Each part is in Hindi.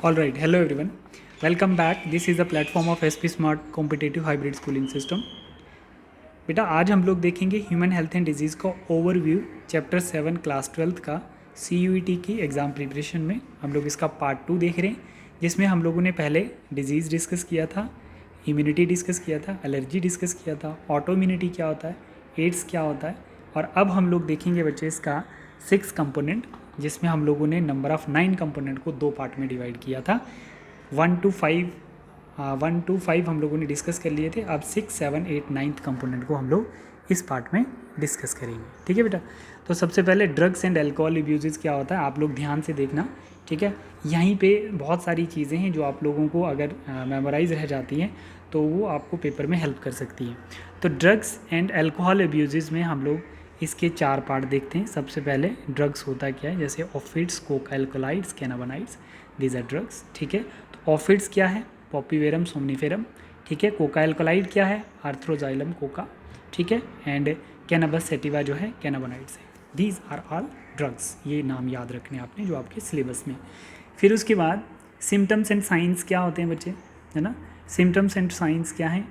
All right, hello everyone. Welcome back. This is the platform of SP Smart Competitive Hybrid Schooling System. बेटा आज हम लोग देखेंगे ह्यूमन हेल्थ एंड डिजीज़ का ओवरव्यू चैप्टर 7 क्लास 12th का CUET की एग्ज़ाम प्रिपरेशन में हम लोग इसका पार्ट 2 देख रहे हैं, जिसमें हम लोगों ने पहले डिजीज़ डिस्कस किया था, इम्यूनिटी डिस्कस किया था, एलर्जी डिस्कस किया था, ऑटो इम्यूनिटी क्या होता है, एड्स क्या होता है, और अब हम लोग देखेंगे बच्चे इसका 6 कंपोनेंट, जिसमें हम लोगों ने नंबर ऑफ़ 9 कंपोनेंट को 2 पार्ट में डिवाइड किया था। 1 to 5 हम लोगों ने डिस्कस कर लिए थे। अब 6, 7, 8, 9th कंपोनेंट को हम लोग इस पार्ट में डिस्कस करेंगे। ठीक है बेटा, तो सबसे पहले ड्रग्स एंड अल्कोहल अब्यूज़ क्या होता है, आप लोग ध्यान से देखना। ठीक है, यहीं पे बहुत सारी चीज़ें हैं जो आप लोगों को अगर मेमोराइज रह जाती हैं तो वो आपको पेपर में हेल्प कर सकती हैं। तो ड्रग्स एंड अल्कोहल अब्यूज़ में हम लोग इसके 4 पार्ट देखते हैं। सबसे पहले ड्रग्स होता क्या है, जैसे opioids, coca alkaloids, cannabinoids, these are drugs. ठीक है, तो ऑफिड्स क्या है, पॉपीवेरम, सोमनीफेरम। ठीक है, कोका एल्कोलाइड क्या है, आर्थ्रोजाइलम कोका। ठीक है, एंड कैनाबस सेटिवा जो है कैनाबानाइड्स है। दीज आर ऑल ड्रग्स, ये नाम याद रखने आपने जो आपके सिलेबस में। फिर उसके बाद सिम्टम्स एंड साइंस क्या होते हैं बच्चे, है ना। सिम्टम्स एंड साइंस क्या है,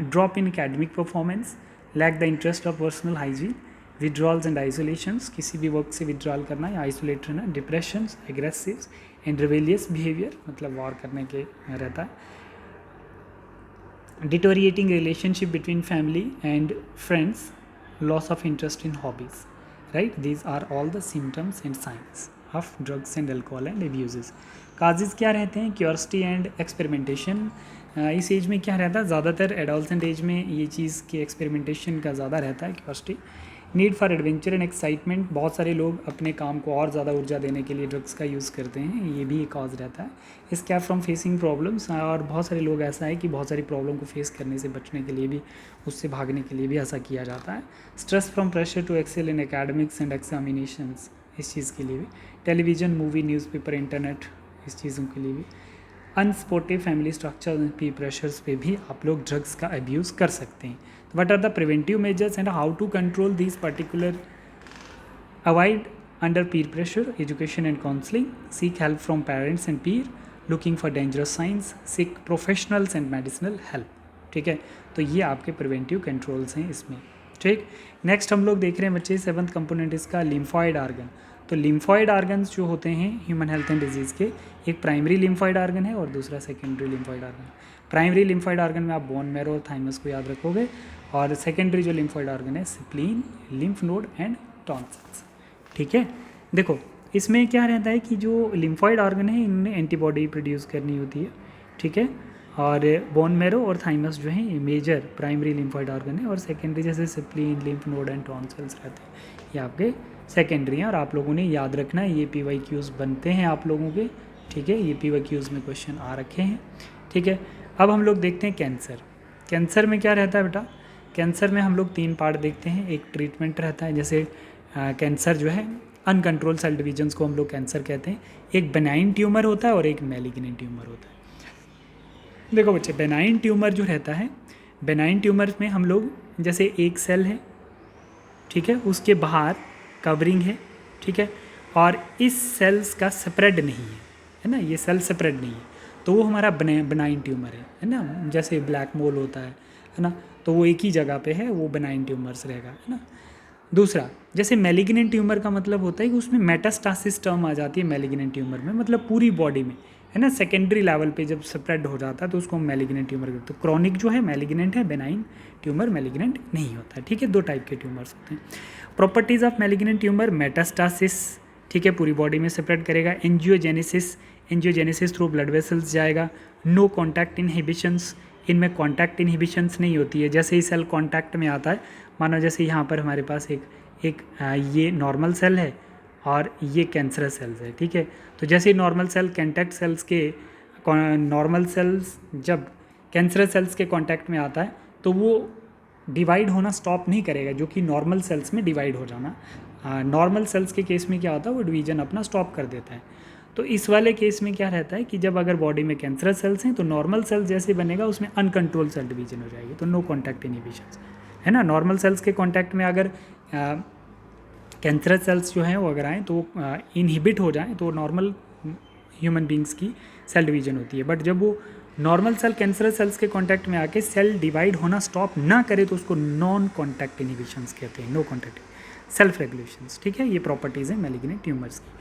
drop in academic performance, lack the interest of personal hygiene, withdrawals and isolations, किसी भी वर्क से विड्रॉल करना या आइसोलेट रहना, depressions, aggressive and rebellious behaviour, मतलब वॉर करने के रहता है, deteriorating relationship between family and friends, loss of interest in hobbies, right. These are all the symptoms and signs of drugs and alcohol and abuses. Causes क्या रहते हैं, क्यूरियोसिटी एंड एक्सपेरिमेंटेशन। इस एज में क्या रहता है, ज़्यादातर एडोलसेंट एज में ये चीज़ के एक्सपेरिमेंटेशन का ज़्यादा रहता है, curiosity. Need for adventure and excitement, बहुत सारे लोग अपने काम को और ज़्यादा ऊर्जा देने के लिए ड्रग्स का यूज़ करते हैं, ये भी एक कॉज रहता है। एस्केप फ्रॉम फेसिंग प्रॉब्लम्स, और बहुत सारे लोग ऐसा है कि बहुत सारी प्रॉब्लम को फेस करने से बचने के लिए भी, उससे भागने के लिए भी ऐसा किया जाता है। Stress from pressure to excel in academics and examinations, इस चीज़ के लिए भी। टेलीविज़न, मूवी, न्यूज़पेपर, इंटरनेट, इस चीज़ों के लिए भी। Unsupportive family structure, P pressures पे भी आप लोग ड्रग्स का अब्यूज़ कर सकते हैं। What are the preventive measures and how to control these particular? Avoid under peer pressure, education and counseling, seek help from parents and peer, looking for dangerous signs, seek professionals and medicinal help. ठीक है, तो ये आपके प्रिवेंटिव कंट्रोल्स हैं इसमें। ठीक, नेक्स्ट हम लोग देख रहे हैं बच्चे 7th कंपोनेंट इसका लिम्फॉइड आर्गन। तो लिम्फॉइड आर्गन्स जो होते हैं ह्यूमन हेल्थ एंड डिजीज़ के, एक प्राइमरी लिम्फॉइड आर्गन है और दूसरा secondary lymphoid organ. Primary lymphoid organ में आप बोन मैरो और थाइमस को याद रखोगे, और सेकेंडरी जो लिम्फॉइड आर्गन है spleen, lymph node and tonsils. ठीक है, देखो इसमें क्या रहता है कि जो लिम्फॉइड आर्गन है इनमें एंटीबॉडी प्रोड्यूस करनी होती है। ठीक है, और बोन मैरो और थाइमस जो है मेजर प्राइमरी लिम्फॉइड आर्गन है, और सेकेंडरी जैसे spleen, lymph node and tonsils रहते हैं, ये आपके सेकेंडरी हैं। और आप लोगों ने याद रखना है, ये PYQs बनते हैं आप लोगों के। ठीक है, ये PYQs में क्वेश्चन आ रखे हैं। ठीक है, अब हम लोग देखते हैं कैंसर। कैंसर में क्या रहता है बेटा, कैंसर में हम लोग 3 पार्ट देखते हैं। एक ट्रीटमेंट रहता है, जैसे कैंसर जो है अनकंट्रोल सेल डिविजन्स को हम लोग कैंसर कहते हैं। एक बेनाइन ट्यूमर होता है और एक मैलिग्नेंट ट्यूमर होता है। देखो बच्चे, बेनाइन ट्यूमर जो रहता है, बेनाइन ट्यूमर में हम लोग जैसे एक सेल है, ठीक है, उसके बाहर कवरिंग है, ठीक है, और इस सेल्स का स्प्रेड नहीं है ना, ये सेल स्प्रेड नहीं है, तो वो हमारा बेनाइन ट्यूमर है ना। जैसे ब्लैक मोल होता है ना, तो वो एक ही जगह पे है, वो बेनाइन ट्यूमर्स रहेगा, है ना। दूसरा, जैसे मैलिग्नेंट ट्यूमर का मतलब होता है कि उसमें मेटास्टासिस टर्म आ जाती है मैलिग्नेंट ट्यूमर में, मतलब पूरी बॉडी में, है ना। सेकेंडरी लेवल पे जब स्प्रेड हो जाता है तो उसको हम मैलिग्नेंट ट्यूमर कहते हैं। तो क्रॉनिक जो है मैलिग्नेंट है, बेनाइन ट्यूमर मैलिग्नेंट नहीं होता है। ठीक है, 2 टाइप के ट्यूमर्स होते हैं। Properties of malignant tumour, metastasis, ठीक है, पूरी बॉडी में स्प्रेड करेगा। Angiogenesis, angiogenesis through blood vessels जाएगा। नो कॉन्टैक्ट इनहिबिशंस, इनमें कॉन्टैक्ट इनहिबिशंस नहीं होती है। जैसे ही सेल कॉन्टैक्ट में आता है, मानो जैसे यहाँ पर हमारे पास एक ये नॉर्मल सेल है और ये कैंसरस सेल्स है। ठीक है, तो जैसे नॉर्मल सेल कॉन्टैक्ट सेल्स के, नॉर्मल सेल्स जब कैंसरस सेल्स के कॉन्टैक्ट में आता है तो वो डिवाइड होना स्टॉप नहीं करेगा, जो कि नॉर्मल सेल्स में डिवाइड हो जाना। नॉर्मल सेल्स के केस में क्या होता है, वो डिवीजन अपना स्टॉप कर देता है। तो इस वाले केस में क्या रहता है कि जब अगर बॉडी में कैंसरस सेल्स हैं तो नॉर्मल सेल्स जैसे बनेगा उसमें अनकंट्रोल सेल डिवीजन हो जाएगी, तो नो कॉन्टैक्ट इनहिबिशंस, है ना। नॉर्मल सेल्स के कॉन्टैक्ट में अगर कैंसरस सेल्स जो हैं वो अगर आएँ तो इनहिबिट हो जाएँ तो नॉर्मल ह्यूमन बींग्स की सेल डिवीजन होती है। बट जब वो नॉर्मल सेल कैंसरस सेल्स के कांटेक्ट में आके सेल डिवाइड होना स्टॉप ना करे तो उसको नॉन कॉन्टैक्ट इनहिबिशंस कहते हैं, नो कॉन्टैक्ट सेल्फ रेगुलेशंस। ठीक है, ये प्रॉपर्टीज़ हैं मैलिग्नेंट ट्यूमर्स की।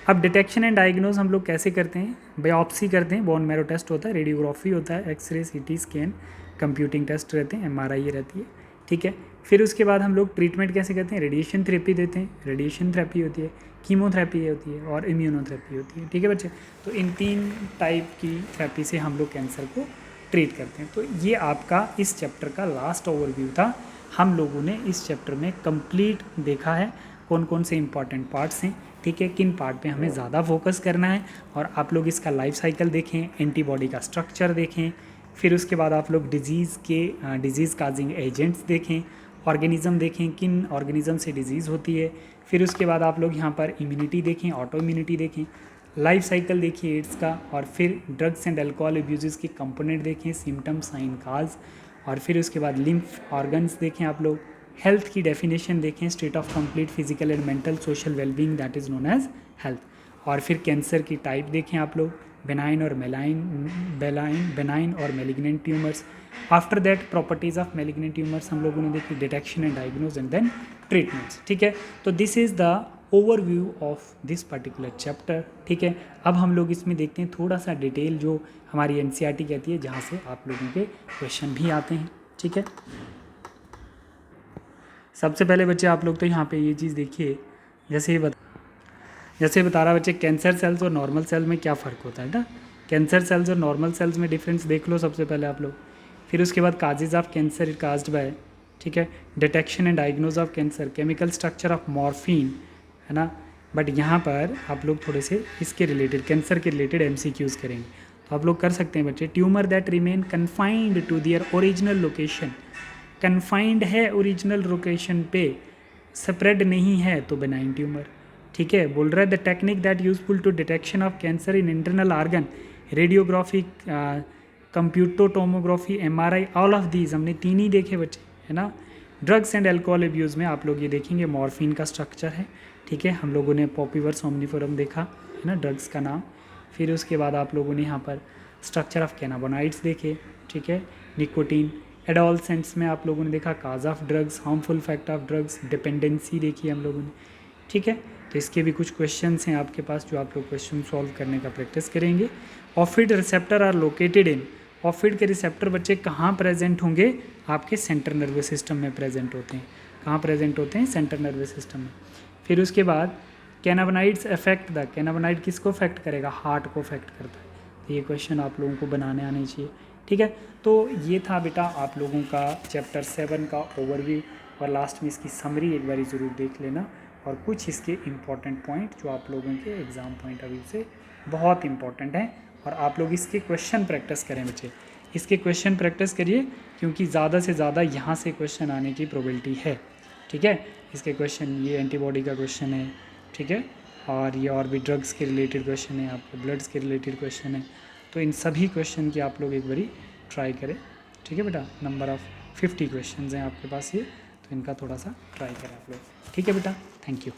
अब डिटेक्शन एंड डायग्नोज हम लोग कैसे करते हैं? बायोप्सी करते हैं, बोन मैरो टेस्ट होता है, रेडियोग्राफी होता है, x ray, CT scan, computing test रहते हैं, एमआरआई रहती है। ठीक है, फिर उसके बाद हम लोग ट्रीटमेंट कैसे करते हैं? रेडिएशन थेरेपी देते हैं, रेडिएशन थेरेपी होती है, कीमोथेरेपी होती है और इम्यूनोथेरेपी होती है। ठीक है बच्चे, तो इन 3 टाइप की थेरेपी से हम लोग कैंसर को ट्रीट करते हैं। तो ये आपका इस चैप्टर का लास्ट ओवरव्यू था। हम लोगों ने इस चैप्टर में कंप्लीट देखा है कौन कौन से इंपॉर्टेंट पार्ट्स हैं। ठीक है, किन पार्ट पे हमें ज़्यादा फोकस करना है, और आप लोग इसका लाइफ साइकिल देखें, एंटीबॉडी का स्ट्रक्चर देखें, फिर उसके बाद आप लोग डिजीज़ काजिंग एजेंट्स देखें, ऑर्गेनिज़म देखें, किन ऑर्गेनिज़म से डिजीज़ होती है, फिर उसके बाद आप लोग यहाँ पर इम्यूनिटी देखें, ऑटो इम्यूनिटी देखें, लाइफ साइकिल देखिए एड्स का, और फिर ड्रग्स एंड अल्कोहल अब्यूज़ की कंपोनेंट देखें, सिम्टम, साइन, काज, और फिर उसके बाद लिम्फ ऑर्गन्स देखें आप लोग, हेल्थ की डेफिनेशन देखें, state of complete physical and mental social wellbeing that is known as health, और फिर कैंसर की टाइप देखें आप लोग, बेनाइन और malignant tumours. After that properties of malignant tumours हम लोगों ने देखी, detection and diagnose and then treatments. ठीक है, तो this is the overview of this particular chapter. ठीक है, अब हम लोग इसमें देखते हैं थोड़ा सा डिटेल जो हमारी एनसीईआरटी कहती है, जहाँ से आप लोगों के क्वेश्चन भी आते हैं। ठीक है, सबसे पहले बच्चे आप लोग तो यहाँ पे ये चीज़ देखिए, जैसे बता रहा बच्चे, कैंसर सेल्स और नॉर्मल सेल में क्या फ़र्क होता है ना। कैंसर सेल्स और नॉर्मल सेल्स में डिफरेंस देख लो सबसे पहले आप लोग। फिर उसके बाद causes of cancer caused by, ठीक है, detection and diagnose of cancer, chemical structure of morphine, है ना। बट यहाँ पर आप लोग थोड़े से इसके रिलेटेड, कैंसर के रिलेटेड एमसीक्यूज़ करेंगे, तो आप लोग कर सकते हैं बच्चे। Tumour that remain confined to their original location, confined है ओरिजिनल लोकेशन पे, स्प्रेड नहीं है तो बेनाइन ट्यूमर। ठीक है, बोल रहा है the technique that useful to detection of cancer in internal organ, radiography, computed tomography, MRI, all of these हमने 3 ही देखे बच्चे, है ना। ड्रग्स एंड अल्कोहल अब्यूज़ में आप लोग ये देखेंगे मॉर्फिन का स्ट्रक्चर है। ठीक है, हम लोगों ने पॉपीवर सोमनिफोरम देखा, है ना, ड्रग्स का नाम। फिर उसके बाद आप लोगों ने यहाँ पर स्ट्रक्चर ऑफ कैनाबोनाइड्स देखे। ठीक है, निकोटीन, एडोलसेंट्स में आप लोगों ने देखा cause of drugs, harmful effect of drugs, dependency देखी हम लोगों ने। ठीक है, तो इसके भी कुछ क्वेश्चंस हैं आपके पास जो आप लोग क्वेश्चन सॉल्व करने का प्रैक्टिस करेंगे। ऑफिड रिसेप्टर आर लोकेटेड इन, ऑफिड के रिसेप्टर बच्चे कहाँ प्रेजेंट होंगे? आपके सेंट्रल नर्वस सिस्टम में प्रेजेंट होते हैं। कहाँ प्रेजेंट होते हैं? सेंट्रल नर्वस सिस्टम में। फिर उसके बाद कैनाबोनाइड्स अफेक्ट द, कैनाबोनाइड किसको अफेक्ट करेगा? हार्ट को अफेक्ट करता है। तो ये क्वेश्चन आप लोगों को बनाने आने चाहिए। ठीक है, तो ये था बेटा आप लोगों का चैप्टर 7 का ओवरव्यू, और लास्ट में इसकी समरी एक बारी ज़रूर देख लेना, और कुछ इसके इम्पॉर्टेंट पॉइंट जो आप लोगों के एग्ज़ाम पॉइंट ऑफ व्यू से बहुत इंपॉर्टेंट हैं, और आप लोग इसके क्वेश्चन प्रैक्टिस करें बच्चे, इसके क्वेश्चन प्रैक्टिस करिए, क्योंकि ज़्यादा से ज़्यादा यहाँ से क्वेश्चन आने की प्रोबेबिलिटी है। ठीक है, इसके क्वेश्चन, ये एंटीबॉडी का क्वेश्चन है, ठीक है, और ये और भी ड्रग्स के रिलेटेड क्वेश्चन है, आपके ब्लड्स के रिलेटेड क्वेश्चन है। तो इन सभी क्वेश्चन की आप लोग एक बारी ट्राई करें। ठीक है बेटा, नंबर ऑफ़ 50 क्वेश्चन हैं आपके पास ये, तो इनका थोड़ा सा ट्राई करें आप लोग। ठीक है बेटा, थैंक यू।